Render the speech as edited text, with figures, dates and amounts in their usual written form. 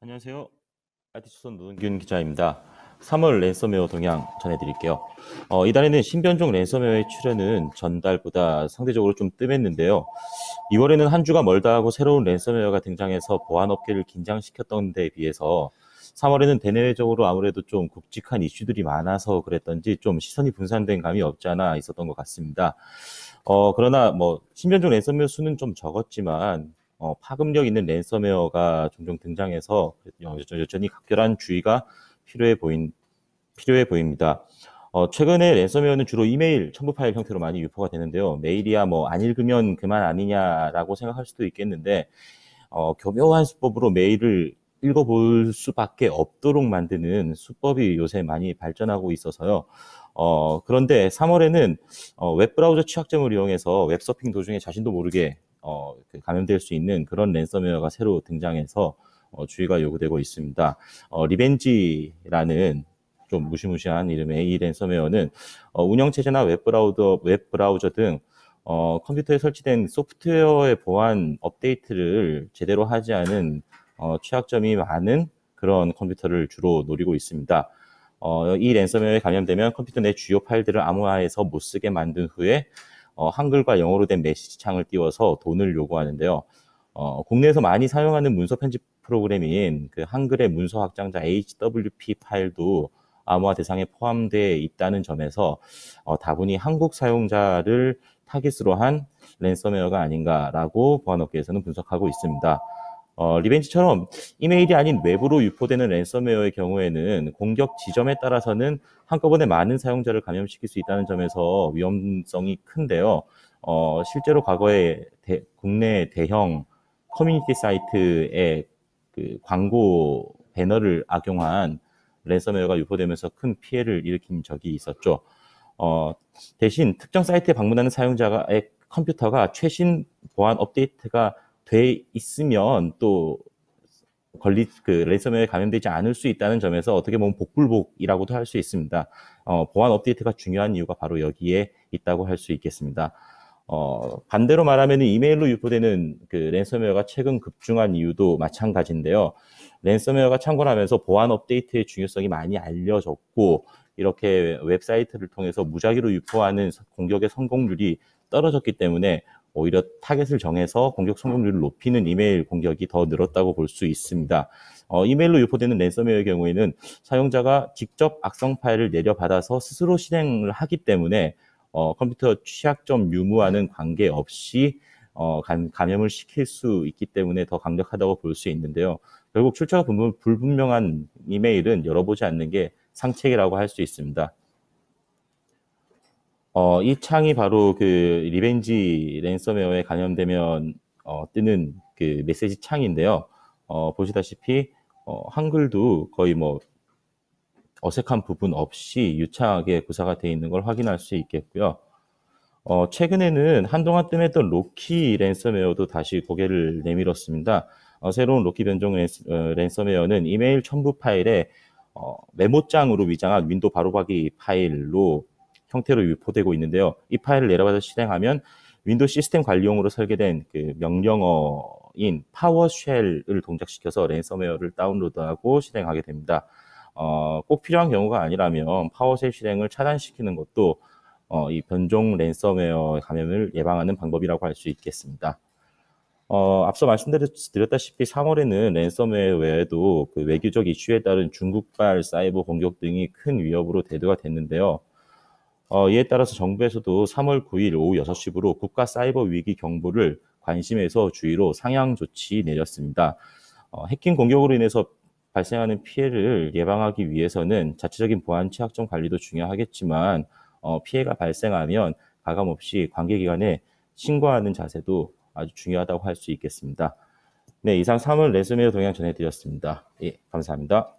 안녕하세요. IT조선 노은균 기자입니다. 3월 랜섬웨어 동향 전해드릴게요. 이달에는 신변종 랜섬웨어의 출현은 전달보다 상대적으로 좀 뜸했는데요. 2월에는 한 주가 멀다 하고 새로운 랜섬웨어가 등장해서 보안업계를 긴장시켰던 데에 비해서 3월에는 대내외적으로 아무래도 좀 굵직한 이슈들이 많아서 그랬던지 좀 시선이 분산된 감이 없지 않아 있었던 것 같습니다. 그러나 신변종 랜섬웨어 수는 좀 적었지만 파급력 있는 랜섬웨어가 종종 등장해서 여전히 각별한 주의가 필요해 보입니다. 최근에 랜섬웨어는 주로 이메일 첨부 파일 형태로 많이 유포가 되는데요. 메일이야 안 읽으면 그만 아니냐라고 생각할 수도 있겠는데, 교묘한 수법으로 메일을 읽어볼 수밖에 없도록 만드는 수법이 요새 많이 발전하고 있어서요. 그런데 3월에는 웹브라우저 취약점을 이용해서 웹서핑 도중에 자신도 모르게 감염될 수 있는 그런 랜섬웨어가 새로 등장해서 주의가 요구되고 있습니다. 리벤지라는 좀 무시무시한 이름의 이 랜섬웨어는 운영체제나 웹브라우저 등 컴퓨터에 설치된 소프트웨어의 보안 업데이트를 제대로 하지 않은 취약점이 많은 그런 컴퓨터를 주로 노리고 있습니다. 이 랜섬웨어에 감염되면 컴퓨터 내 주요 파일들을 암호화해서 못 쓰게 만든 후에 한글과 영어로 된 메시지 창을 띄워서 돈을 요구하는데요. 국내에서 많이 사용하는 문서 편집 프로그램인 그 한글의 문서 확장자 HWP 파일도 암호화 대상에 포함되어 있다는 점에서 다분히 한국 사용자를 타깃으로 한 랜섬웨어가 아닌가라고 보안업계에서는 분석하고 있습니다. 리벤지처럼 이메일이 아닌 외부로 유포되는 랜섬웨어의 경우에는 공격 지점에 따라서는 한꺼번에 많은 사용자를 감염시킬 수 있다는 점에서 위험성이 큰데요. 실제로 과거에 국내 대형 커뮤니티 사이트에 그 광고 배너를 악용한 랜섬웨어가 유포되면서 큰 피해를 일으킨 적이 있었죠. 대신 특정 사이트에 방문하는 사용자의 컴퓨터가 최신 보안 업데이트가 돼 있으면 또 랜섬웨어에 감염되지 않을 수 있다는 점에서 어떻게 보면 복불복이라고도 할 수 있습니다. 보안 업데이트가 중요한 이유가 바로 여기에 있다고 할 수 있겠습니다. 반대로 말하면 이메일로 유포되는 그 랜섬웨어가 최근 급증한 이유도 마찬가지인데요. 랜섬웨어가 창궐하면서 보안 업데이트의 중요성이 많이 알려졌고, 이렇게 웹사이트를 통해서 무작위로 유포하는 공격의 성공률이 떨어졌기 때문에 오히려 타겟을 정해서 공격 성공률을 높이는 이메일 공격이 더 늘었다고 볼 수 있습니다. 이메일로 유포되는 랜섬웨어의 경우에는 사용자가 직접 악성 파일을 내려받아서 스스로 실행을 하기 때문에 컴퓨터 취약점 유무와는 관계없이 감염을 시킬 수 있기 때문에 더 강력하다고 볼 수 있는데요. 결국 출처가 불분명한 이메일은 열어보지 않는 게 상책이라고 할 수 있습니다. 이 창이 바로 그 리벤지 랜섬웨어에 감염되면 뜨는 그 메시지 창인데요. 보시다시피 한글도 거의 어색한 부분 없이 유창하게 구사가 되어 있는 걸 확인할 수 있겠고요. 최근에는 한동안 뜸했던 로키 랜섬웨어도 다시 고개를 내밀었습니다. 새로운 로키 변종 랜섬웨어는 이메일 첨부 파일에 메모장으로 위장한 윈도우 바로박이 파일로 형태로 유포되고 있는데요. 이 파일을 내려받아 실행하면 윈도우 시스템 관리용으로 설계된 그 명령어인 파워쉘을 동작시켜서 랜섬웨어를 다운로드하고 실행하게 됩니다. 꼭 필요한 경우가 아니라면 파워쉘 실행을 차단시키는 것도 이 변종 랜섬웨어 감염을 예방하는 방법이라고 할 수 있겠습니다. 앞서 말씀드렸다시피 3월에는 랜섬웨어 외에도 그 외교적 이슈에 따른 중국발 사이버 공격 등이 큰 위협으로 대두가 됐는데요. 이에 따라서 정부에서도 3월 9일 오후 6시부로 국가 사이버 위기 경보를 관심에서 주의로 상향 조치 내렸습니다. 해킹 공격으로 인해서 발생하는 피해를 예방하기 위해서는 자체적인 보안 취약점 관리도 중요하겠지만 피해가 발생하면 가감없이 관계기관에 신고하는 자세도 아주 중요하다고 할 수 있겠습니다. 네, 이상 3월 랜섬웨어 동향 전해드렸습니다. 예, 감사합니다.